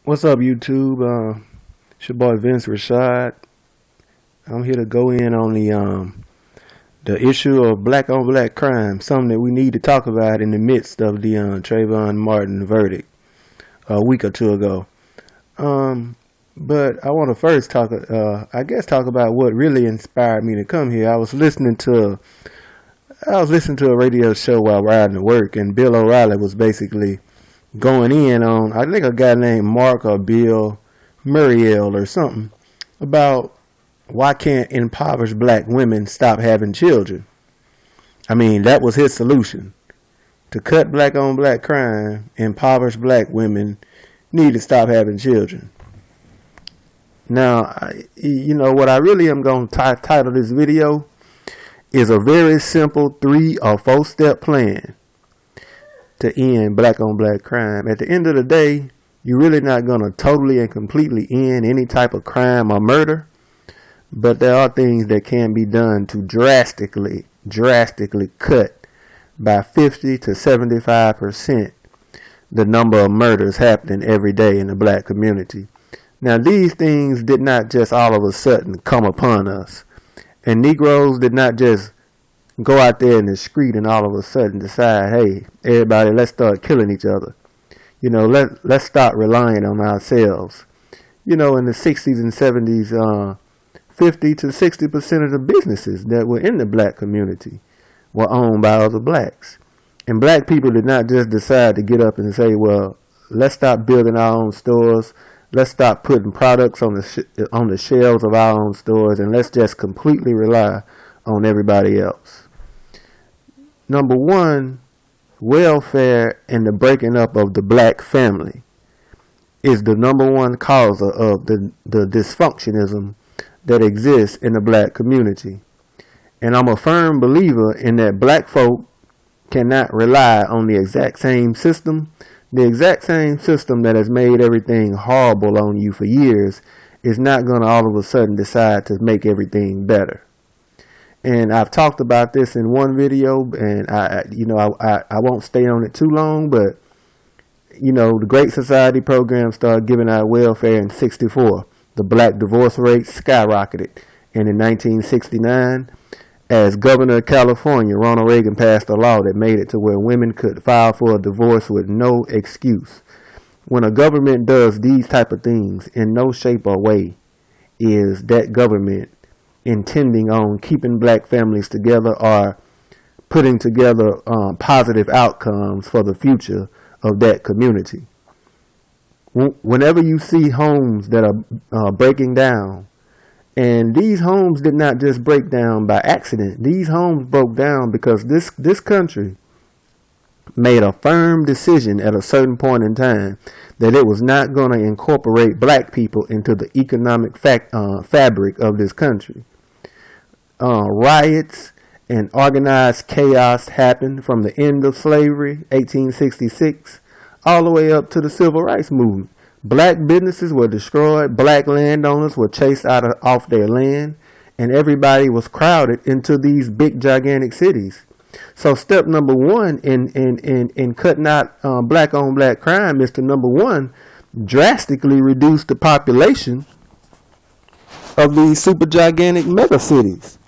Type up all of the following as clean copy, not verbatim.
What's up, YouTube? It's your boy Vince Rashad. I'm here to go in on the issue of black on black crime, something that we need to talk about in the midst of the Trayvon Martin verdict a week or two ago. Um, but I want to first talk about what really inspired me to come here. I was listening to a radio show while riding to work, and Bill O'Reilly was basically going in on, I think, a guy named Mark or Bill Muriel or something, about why can't impoverished black women stop having children. I mean, that was his solution. To cut black on black crime, impoverished black women need to stop having children. Now, what I really am going to title this video is a very simple 3 or 4 step plan to end black on black crime. At the end of the day, you're really not going to totally and completely end any type of crime or murder, but there are things that can be done to drastically cut by 50 to 75% the number of murders happening every day in the black community. Now, these things did not just all of a sudden come upon us, and Negroes did not just go out there in the street and all of a sudden decide, hey, everybody, let's start killing each other. Let's start relying on ourselves. In the 60s and 70s, 50 to 60% of the businesses that were in the black community were owned by other blacks. And black people did not just decide to get up and say, well, let's stop building our own stores. Let's stop putting products on the shelves of our own stores, and let's just completely rely on everybody else. Number one, welfare and the breaking up of the black family is the number one cause of the dysfunctionism that exists in the black community. And I'm a firm believer in that black folk cannot rely on the exact same system. The exact same system that has made everything horrible on you for years is not going to all of a sudden decide to make everything better. And I've talked about this in one video, and I won't stay on it too long, but the Great Society program started giving out welfare in '64. The black divorce rate skyrocketed, and in 1969, as governor of California, Ronald Reagan passed a law that made it to where women could file for a divorce with no excuse. When a government does these type of things, in no shape or way is that government intending on keeping black families together or putting together positive outcomes for the future of that community. Whenever you see homes that are breaking down, and these homes did not just break down by accident. These homes broke down because this country made a firm decision at a certain point in time that it was not going to incorporate black people into the economic fabric of this country. Riots and organized chaos happened from the end of slavery, 1866, all the way up to the civil rights movement. Black businesses were destroyed, black landowners were chased off their land, and everybody was crowded into these big, gigantic cities. So step number one in cutting out black on black crime is to, number one, drastically reduce the population of these super gigantic mega cities.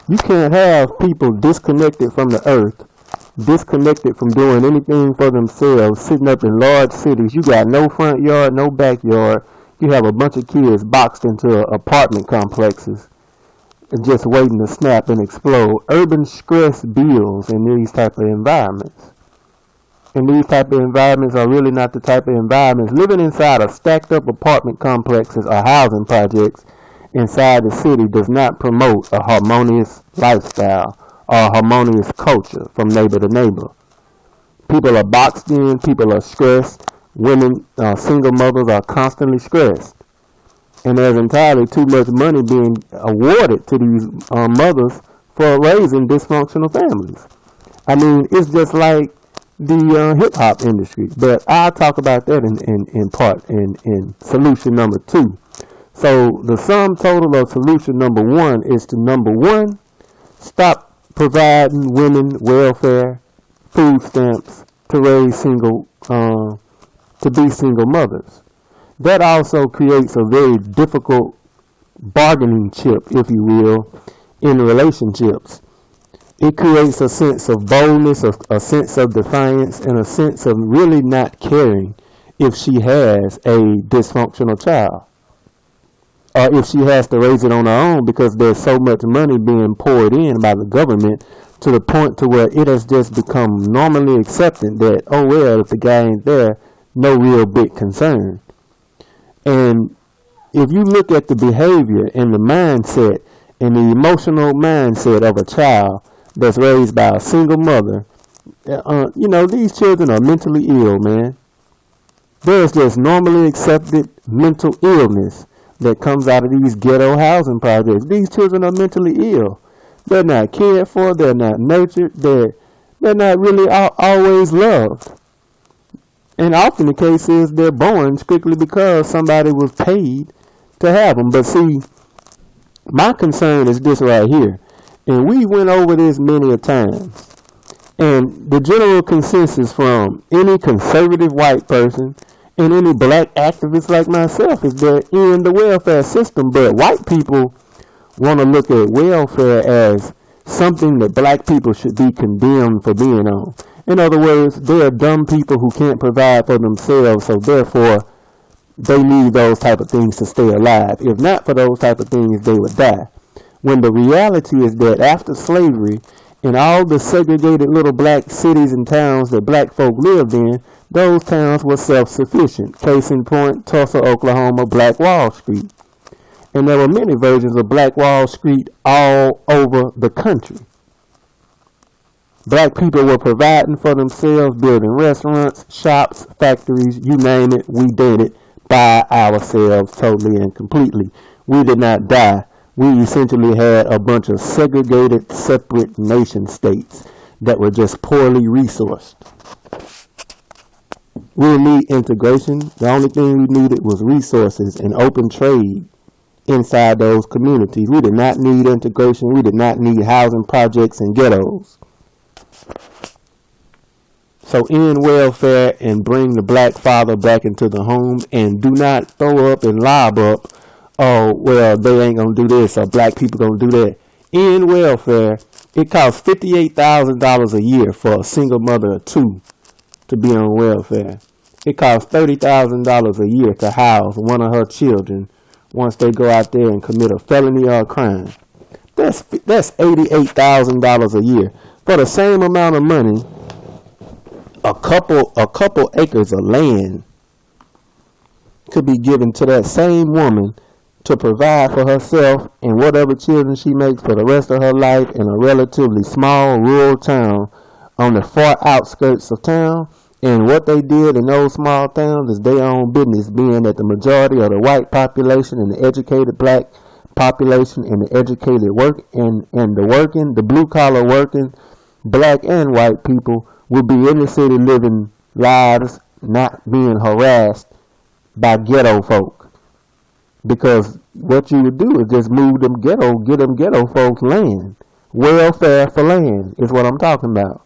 You can't have people disconnected from the earth, disconnected from doing anything for themselves, sitting up in large cities. You got no front yard, no backyard. You have a bunch of kids boxed into apartment complexes just waiting to snap and explode. Urban stress builds in these type of environments. And these type of environments are really not the type of environments. Living inside of stacked up apartment complexes or housing projects inside the city does not promote a harmonious lifestyle or a harmonious culture from neighbor to neighbor. People are boxed in, people are stressed, women, single mothers are constantly stressed. And there's entirely too much money being awarded to these mothers for raising dysfunctional families. I mean, it's just like the hip-hop industry. But I'll talk about that in solution number 2. So the sum total of solution number 1 is to, number 1, stop providing women welfare, food stamps to raise single to be single mothers. That also creates a very difficult bargaining chip, if you will, in relationships. It creates a sense of boldness, a sense of defiance, and a sense of really not caring if she has a dysfunctional child, or if she has to raise it on her own because there's so much money being poured in by the government to the point to where it has just become normally accepted that, oh well, if the guy ain't there, no real big concern. And if you look at the behavior and the mindset and the emotional mindset of a child that's raised by a single mother, these children are mentally ill, man. There's just normally accepted mental illness that comes out of these ghetto housing projects. These children are mentally ill. They're not cared for. They're not nurtured. They're not really always loved. And often the case is they're born strictly because somebody was paid to have them. But see, my concern is this right here. And we went over this many a times. And the general consensus from any conservative white person and any black activist like myself is they're in the welfare system. But white people want to look at welfare as something that black people should be condemned for being on. In other words, they are dumb people who can't provide for themselves, so therefore they need those type of things to stay alive. If not for those type of things, they would die. When the reality is that after slavery, in all the segregated little black cities and towns that black folk lived in, those towns were self-sufficient. Case in point, Tulsa, Oklahoma, Black Wall Street. And there were many versions of Black Wall Street all over the country. Black people were providing for themselves, building restaurants, shops, factories, you name it, we did it by ourselves totally and completely. We did not die. We essentially had a bunch of segregated, separate nation states that were just poorly resourced. We didn't need integration. The only thing we needed was resources and open trade inside those communities. We did not need integration. We did not need housing projects and ghettos. So end welfare and bring the black father back into the home, and do not throw up and lob up, oh, well, they ain't going to do this, or black people going to do that. End welfare. It costs $58,000 a year for a single mother of two to be on welfare. It costs $30,000 a year to house one of her children once they go out there and commit a felony or a crime. That's $88,000 a year. For the same amount of money, a couple acres of land could be given to that same woman to provide for herself and whatever children she makes for the rest of her life in a relatively small rural town on the far outskirts of town. And what they did in those small towns is their own business, being that the majority of the white population and the educated black population and the educated the blue collar working black and white people will be in the city living lives not being harassed by ghetto folk. Because what you would do is just get them ghetto folks land. Welfare for land is what I'm talking about.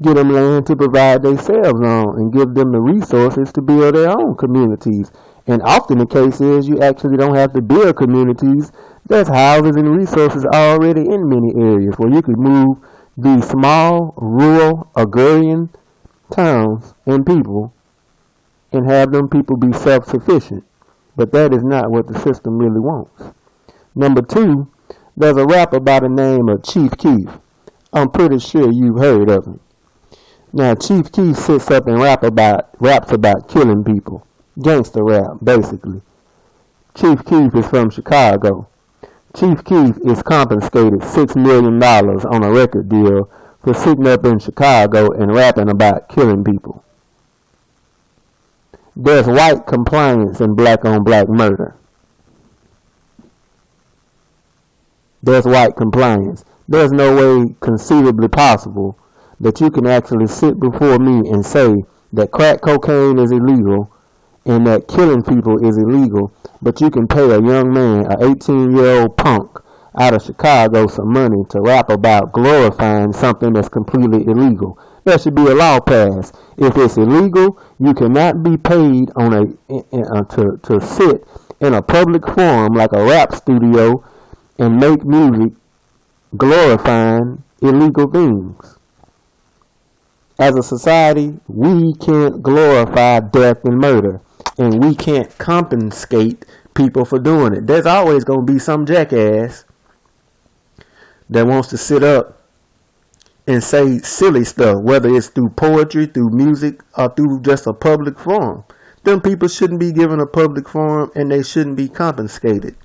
Get them land to provide themselves on and give them the resources to build their own communities. And often the case is you actually don't have to build communities. There's houses and resources already in many areas where you could move these small, rural, agrarian towns and people and have them people be self-sufficient. But that is not what the system really wants. Number two, there's a rapper by the name of Chief Keef. I'm pretty sure you've heard of him. Now, Chief Keef sits up and raps about killing people. Gangster rap, basically. Chief Keef is from Chicago. Chief Keef is confiscated $6 million on a record deal for sitting up in Chicago and rapping about killing people. There's white compliance in black-on-black murder. There's white compliance. There's no way conceivably possible that you can actually sit before me and say that crack cocaine is illegal and that killing people is illegal, but you can pay a young man, an 18-year-old punk out of Chicago, some money to rap about glorifying something that's completely illegal. There should be a law passed. If it's illegal, you cannot be paid on to sit in a public forum like a rap studio and make music glorifying illegal things. As a society, we can't glorify death and murder, and we can't compensate people for doing it. There's always going to be some jackass that wants to sit up and say silly stuff, whether it's through poetry, through music, or through just a public forum. Them people shouldn't be given a public forum, and they shouldn't be compensated.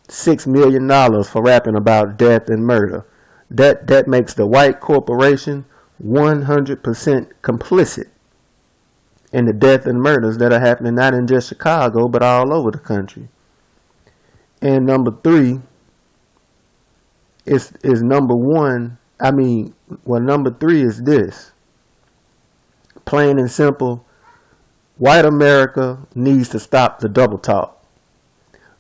$6 million for rapping about death and murder. That makes the white corporation 100% complicit in the death and murders that are happening not in just Chicago, but all over the country. And number three is number one. Number three is this. Plain and simple, white America needs to stop the double talk.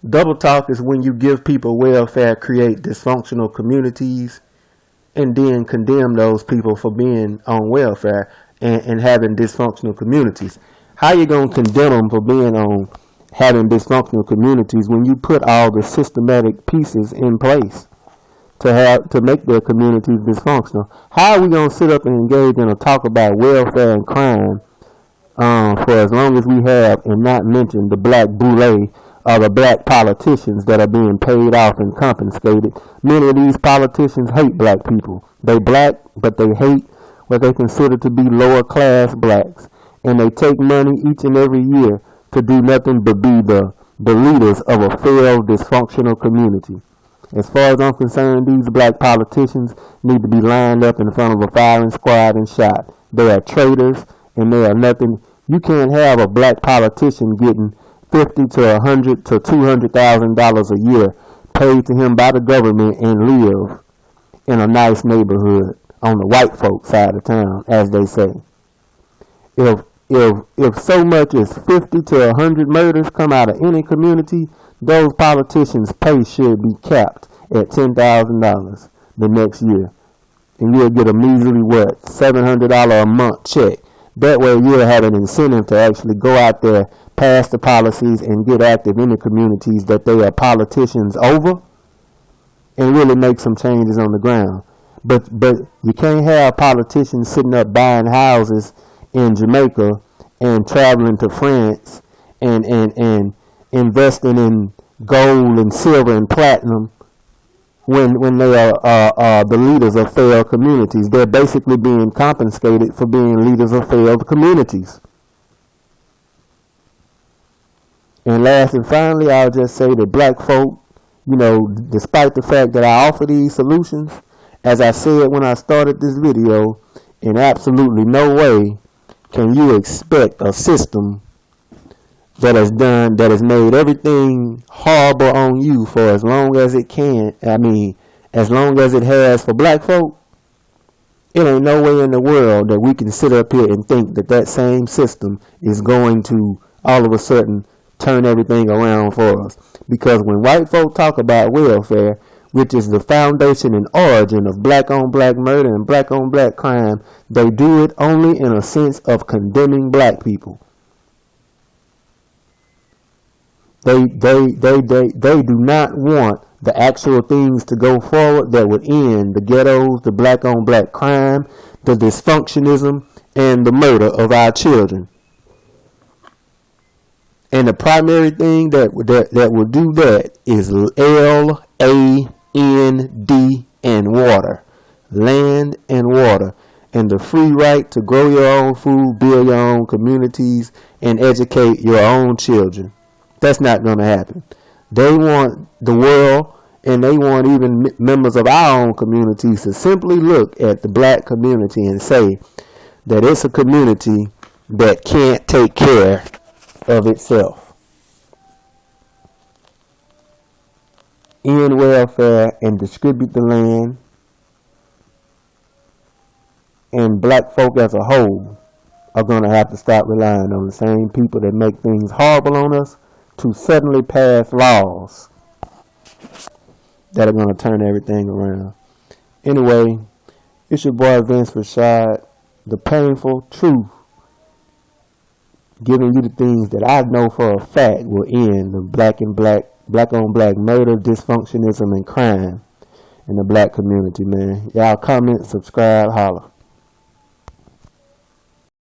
Double talk is when you give people welfare, create dysfunctional communities, and then condemn those people for being on welfare and having dysfunctional communities. How you going to condemn them for being on having dysfunctional communities when you put all the systematic pieces in place to make their communities dysfunctional? How are we going to sit up and engage in a talk about welfare and crime for as long as we have and not mention the black boule or the black politicians that are being paid off and compensated? Many of these politicians hate black people. They black, but they hate what they consider to be lower class blacks. And they take money each and every year to do nothing but be the leaders of a failed, dysfunctional community. As far as I'm concerned, these black politicians need to be lined up in front of a firing squad and shot. They are traitors, and they are nothing. You can't have a black politician getting $50 to $100 to $200,000 a year paid to him by the government and live in a nice neighborhood on the white folk side of town, as they say. If so much as 50 to 100 murders come out of any community, those politicians' pay should be capped at $10,000 the next year. And you'll get a measly, $700 a month check. That way you'll have an incentive to actually go out there, pass the policies, and get active in the communities that they are politicians over, and really make some changes on the ground. But you can't have politicians sitting up buying houses in Jamaica and traveling to France and investing in gold and silver and platinum when they are the leaders of failed communities. They're basically being compensated for being leaders of failed communities. And last and finally, I'll just say that black folk, despite the fact that I offer these solutions, as I said when I started this video, in absolutely no way can you expect a system that has made everything horrible on you for as long as it can. As long as it has for black folk. It ain't no way in the world that we can sit up here and think that same system is going to all of a sudden turn everything around for us. Because when white folk talk about welfare, which is the foundation and origin of black-on-black murder and black-on-black crime, they do it only in a sense of condemning black people. They do not want the actual things to go forward that would end the ghettos, the black-on-black crime, the dysfunctionism, and the murder of our children. And the primary thing that will do that is L-A-N-D and water. Land and water. And the free right to grow your own food, build your own communities, and educate your own children. That's not going to happen. They want the world, and they want even members of our own communities to simply look at the black community and say that it's a community that can't take care of itself. End welfare and distribute the land, and black folk as a whole are going to have to stop relying on the same people that make things horrible on us to suddenly pass laws that are going to turn everything around. Anyway, It's your boy Vince Rashad, the painful truth, giving you the things that I know for a fact will end the black on black murder, dysfunctionism, and crime in the black community, man. Y'all comment, subscribe, holla.